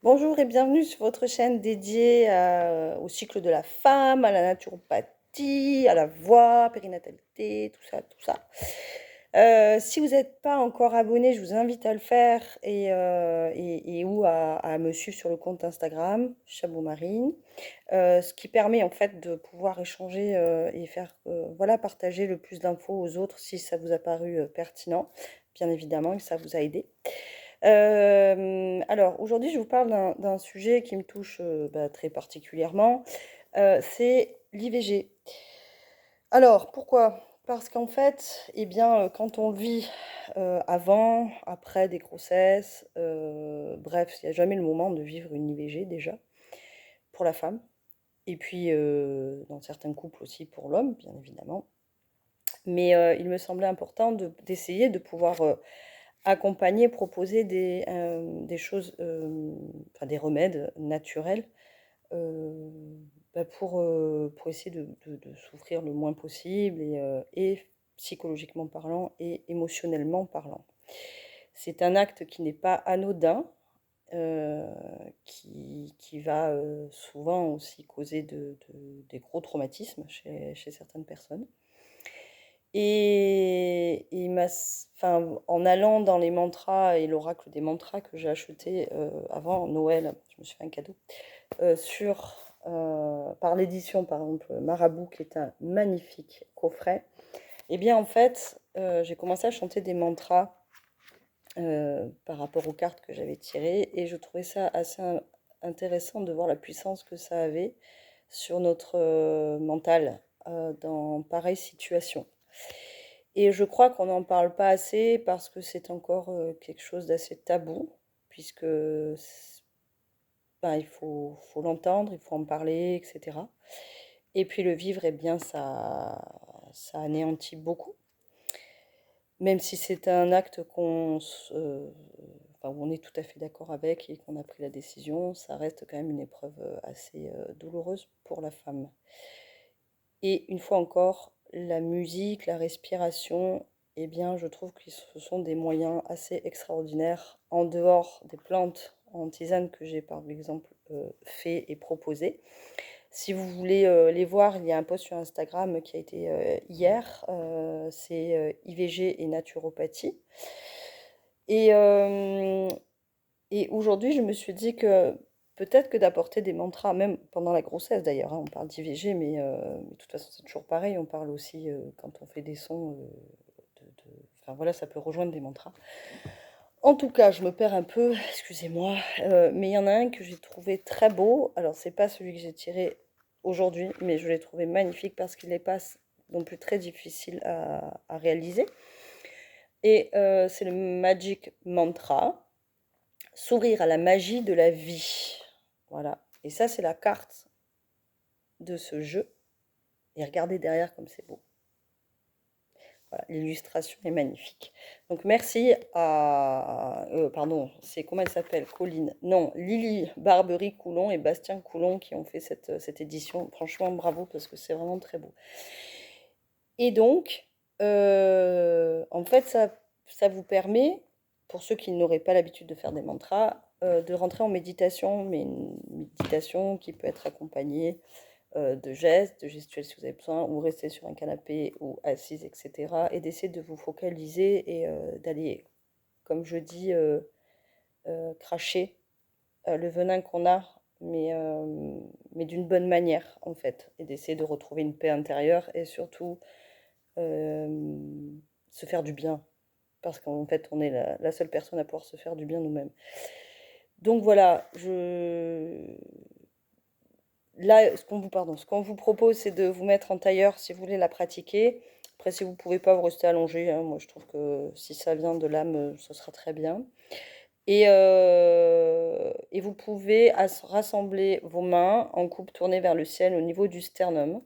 Bonjour et bienvenue sur votre chaîne dédiée au cycle de la femme, à la naturopathie, à la voix, périnatalité, tout ça, tout ça. Si vous n'êtes pas encore abonné, je vous invite à le faire et ou à me suivre sur le compte Instagram, Chabot Marine, ce qui permet en fait de pouvoir échanger et faire, voilà, partager le plus d'infos aux autres si ça vous a paru pertinent, bien évidemment, et que ça vous a aidé. Alors aujourd'hui, je vous parle d'un sujet qui me touche très particulièrement, c'est l'IVG. Alors pourquoi? Parce qu'en fait, eh bien, quand on le vit avant, après des grossesses, bref, il n'y a jamais le moment de vivre une IVG déjà, pour la femme, et puis dans certains couples aussi pour l'homme, bien évidemment. Mais il me semblait important d'essayer de pouvoir accompagner, proposer des choses, enfin des remèdes naturels, heu, pour essayer de souffrir le moins possible et psychologiquement parlant et émotionnellement parlant. C'est un acte qui n'est pas anodin, heu, qui va, souvent aussi causer des gros traumatismes chez certaines personnes. Et il m'a s enfin, en allant dans les mantras et l'oracle des mantras que j'ai acheté, avant Noël, je me suis fait un cadeau, par l'édition, par exemple, Marabout, qui est un magnifique coffret. Et bien, en fait, j'ai commencé à chanter des mantras, par rapport aux cartes que j'avais tirées et je trouvais ça assez intéressant de voir la puissance que ça avait sur notre, mental, dans pareille situation. Et je crois qu'on n'en parle pas assez parce que c'est encore quelque chose d'assez tabou, puisque ben, il faut l'entendre, il faut en parler, etc. Et puis le vivre, eh bien, ça anéantit beaucoup. Même si c'est un acte enfin, où on est tout à fait d'accord avec et qu'on a pris la décision, ça reste quand même une épreuve assez douloureuse pour la femme. Et une fois encore, la musique, la respiration, eh bien, je trouve que ce sont des moyens assez extraordinaires en dehors des plantes en tisane que j'ai par exemple fait et proposé. Si vous voulez les voir, il y a un post sur Instagram qui a été hier, c'est IVG et naturopathie. Et, et aujourd'hui, je me suis dit que peut-être que d'apporter des mantras, même pendant la grossesse d'ailleurs, hein, on parle d'IVG, mais de toute façon, c'est toujours pareil. On parle aussi quand on fait des sons, enfin voilà, ça peut rejoindre des mantras. En tout cas, je me perds un peu, excusez-moi, mais il y en a un que j'ai trouvé très beau. Alors, c'est pas celui que j'ai tiré aujourd'hui, mais je l'ai trouvé magnifique parce qu'il n'est pas non plus très difficile à réaliser. Et c'est le Magic Mantra. S'ouvrir à la magie de la vie. Voilà. Et ça, c'est la carte de ce jeu. Et regardez derrière comme c'est beau. Voilà, l'illustration est magnifique. Donc merci à... pardon, c'est comment elle s'appelle? Colline. Non, Lily Barbery-Coulon et Bastien Coulon qui ont fait cette édition. Franchement, bravo parce que c'est vraiment très beau. Et donc, en fait, ça vous permet, pour ceux qui n'auraient pas l'habitude de faire des mantras, de rentrer en méditation, mais une méditation qui peut être accompagnée de gestes, de gestuels si vous avez besoin, ou rester sur un canapé ou assise, etc. Et d'essayer de vous focaliser et d'aller, comme je dis, cracher le venin qu'on a, mais d'une bonne manière, en fait, et d'essayer de retrouver une paix intérieure et surtout se faire du bien, parce qu'en fait, on est la seule personne à pouvoir se faire du bien nous-mêmes. Donc voilà, là, ce qu'on vous propose, c'est de vous mettre en tailleur si vous voulez la pratiquer. Après, si vous ne pouvez pas, vous restez allongé, hein. Moi, je trouve que si ça vient de l'âme, ce sera très bien. Et vous pouvez rassembler vos mains en coupe tournée vers le ciel au niveau du sternum.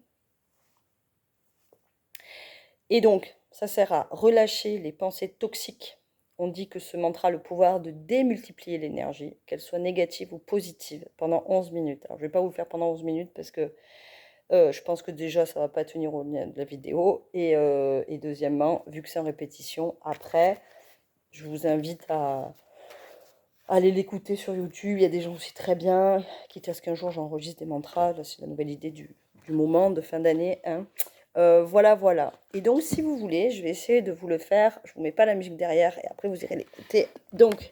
Et donc, ça sert à relâcher les pensées toxiques. On dit que ce mantra a le pouvoir de démultiplier l'énergie, qu'elle soit négative ou positive, pendant 11 minutes. Alors, je ne vais pas vous le faire pendant 11 minutes parce que je pense que déjà, ça ne va pas tenir au lien de la vidéo. Et deuxièmement, vu que c'est en répétition, après, je vous invite allez l'écouter sur YouTube. Il y a des gens aussi très bien. Quitte à ce qu'un jour j'enregistre des mantras. Là, c'est la nouvelle idée du moment de fin d'année. Hein. Voilà, voilà. Et donc, si vous voulez, je vais essayer de vous le faire. Je vous mets pas la musique derrière et après vous irez l'écouter. Donc,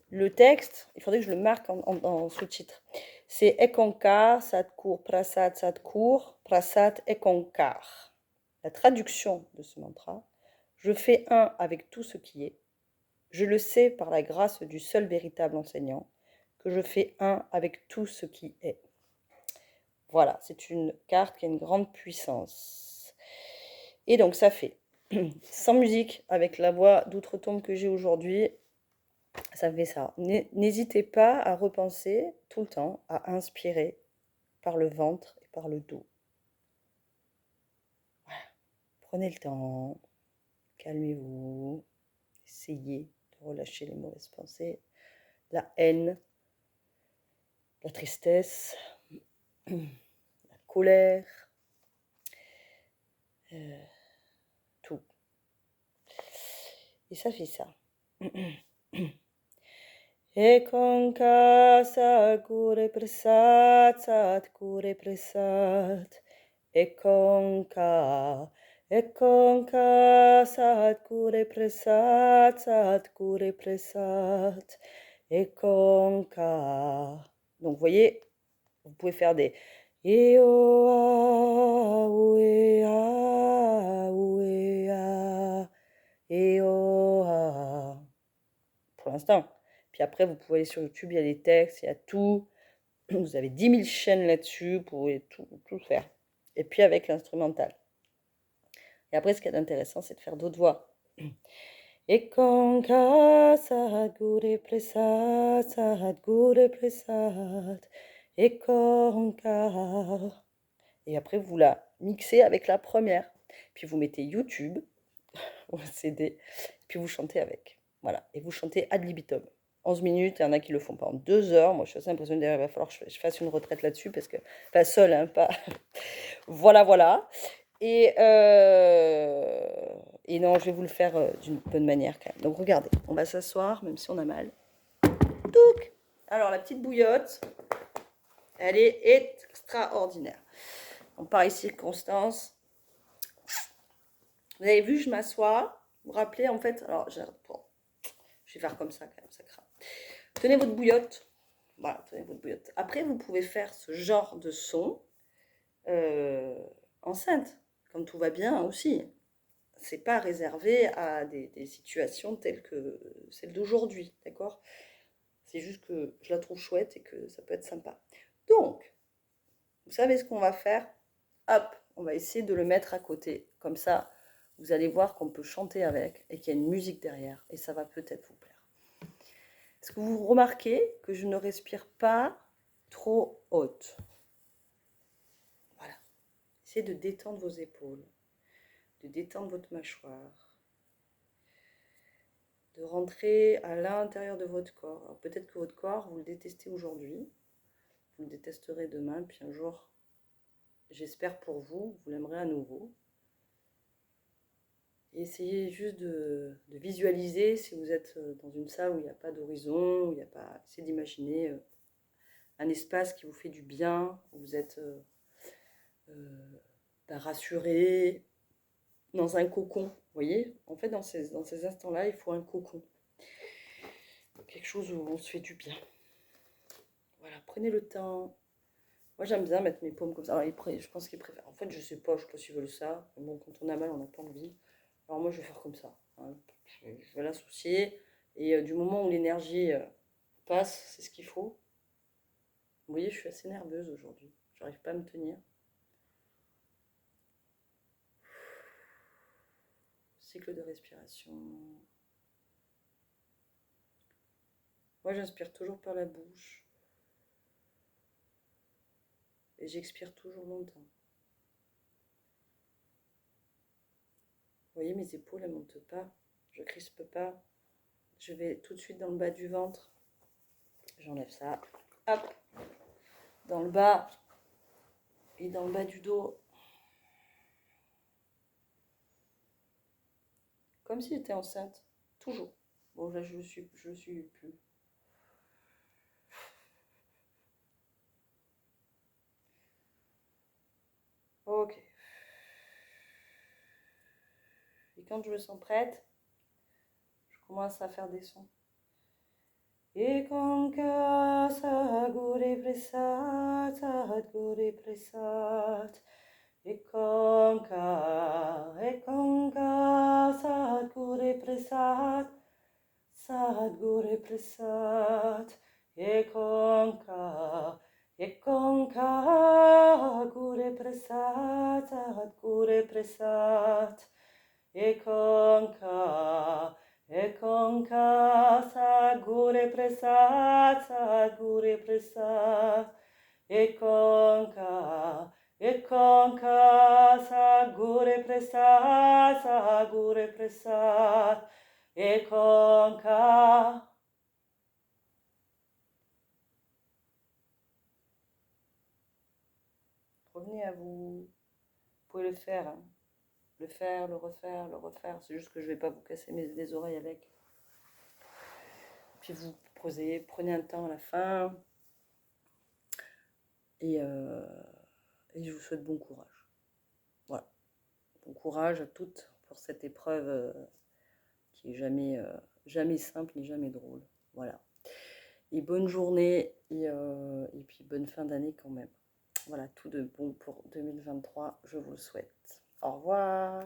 le texte, il faudrait que je le marque en sous-titre. C'est Ekankar, Satkur, Prasad, Satkur, Prasad, Ekankar. La traduction de ce mantra. Je fais un avec tout ce qui est. Je le sais par la grâce du seul véritable enseignant, que je fais un avec tout ce qui est. Voilà, c'est une carte qui a une grande puissance. Et donc ça fait, sans musique, avec la voix d'outre-tombe que j'ai aujourd'hui, ça fait ça. N'hésitez pas à repenser tout le temps, à inspirer par le ventre et par le dos. Voilà. Prenez le temps, calmez-vous, essayez de relâcher les mauvaises pensées, la haine, la tristesse, la colère, tout. Et ça fait ça. Ekonka Sadguru Prasad, Sadguru Prasad. Ekonka, Ekonka Sadguru Prasad, Sadguru Prasad. Ekonka. Donc, vous voyez, vous pouvez faire des Eo-a, Ue-a, Ue-a, Eo-a. Pour l'instant. Puis après, vous pouvez aller sur YouTube, il y a les textes, il y a tout. Vous avez 10 000 chaînes là-dessus, vous pouvez tout faire. Et puis avec l'instrumental. Et après, ce qui est intéressant, c'est de faire d'autres voix. Ekonka Sadguru Prasad, Sadguru Prasad, Ekonka. Et après, vous la mixez avec la première. Puis vous mettez YouTube, ou un CD, puis vous chantez avec. Voilà. Et vous chantez ad libitum. 11 minutes, il y en a qui le font pendant 2 heures. Moi, je suis assez impressionnée. Il va falloir que je fasse une retraite là-dessus, parce que, pas seule, hein, pas. Voilà, voilà. Et non, je vais vous le faire d'une bonne manière quand même. Donc, regardez, on va s'asseoir, même si on a mal. Touc. Alors, la petite bouillotte, elle est extraordinaire. En pareille circonstance, vous avez vu, je m'assois. Vous vous rappelez, en fait, alors, bon, je vais faire comme ça quand même, ça craint. Tenez votre bouillotte. Voilà, tenez votre bouillotte. Après, vous pouvez faire ce genre de son enceinte, quand tout va bien aussi. C'est pas réservé à des situations telles que celles d'aujourd'hui, d'accord? C'est juste que je la trouve chouette et que ça peut être sympa. Donc, vous savez ce qu'on va faire? Hop, on va essayer de le mettre à côté. Comme ça, vous allez voir qu'on peut chanter avec et qu'il y a une musique derrière. Et ça va peut-être vous plaire. Est-ce que vous remarquez que je ne respire pas trop haute? Voilà. Essayez de détendre vos épaules, de détendre votre mâchoire, de rentrer à l'intérieur de votre corps. Alors peut-être que votre corps, vous le détestez aujourd'hui, vous le détesterez demain, puis un jour, j'espère pour vous, vous l'aimerez à nouveau. Et essayez juste de visualiser, si vous êtes dans une salle où il n'y a pas d'horizon, où il n'y a pas... Essayez d'imaginer un espace qui vous fait du bien, où vous êtes rassuré, dans un cocon. Vous voyez, en fait, dans ces instants-là, il faut un cocon. Quelque chose où on se fait du bien. Voilà, prenez le temps. Moi, j'aime bien mettre mes paumes comme ça. Alors, je pense qu'ils préfèrent. En fait, je sais pas s'ils veulent ça. Mais bon, quand on a mal, on n'a pas envie. Alors, moi, je vais faire comme ça. Hein. Je vais l'associer. Et du moment où l'énergie passe, c'est ce qu'il faut. Vous voyez, je suis assez nerveuse aujourd'hui. J'arrive pas à me tenir. Cycle de respiration. Moi, j'inspire toujours par la bouche. Et j'expire toujours longtemps. Vous voyez, mes épaules, elles ne montent pas. Je crispe pas. Je vais tout de suite dans le bas du ventre. J'enlève ça. Hop. Dans le bas. Et dans le bas du dos. Comme si j'étais enceinte. Toujours. Bon, là, je le suis plus. quand je me sens prête, je commence à faire des sons. Ekonka Sadguru Prasad, Sadguru Prasad. Ekonka Sadguru Prasad, Sadguru Prasad. Ekonka Guru Prasad, Sadguru Prasad. Ekonka Sadguru Prasad, Sadguru Prasad. Ekonka Sadguru Prasad, Sadguru Prasad. Ekonka. Revenez à vous. Vous pouvez le faire, hein. Le faire, le refaire, le refaire. C'est juste que je ne vais pas vous casser les oreilles avec. Puis vous posez, prenez un temps à la fin. Et je vous souhaite bon courage. Voilà. Bon courage à toutes pour cette épreuve qui est jamais simple ni jamais drôle. Voilà. Et bonne journée et puis bonne fin d'année quand même. Voilà, tout de bon pour 2023, je vous le souhaite. Au revoir.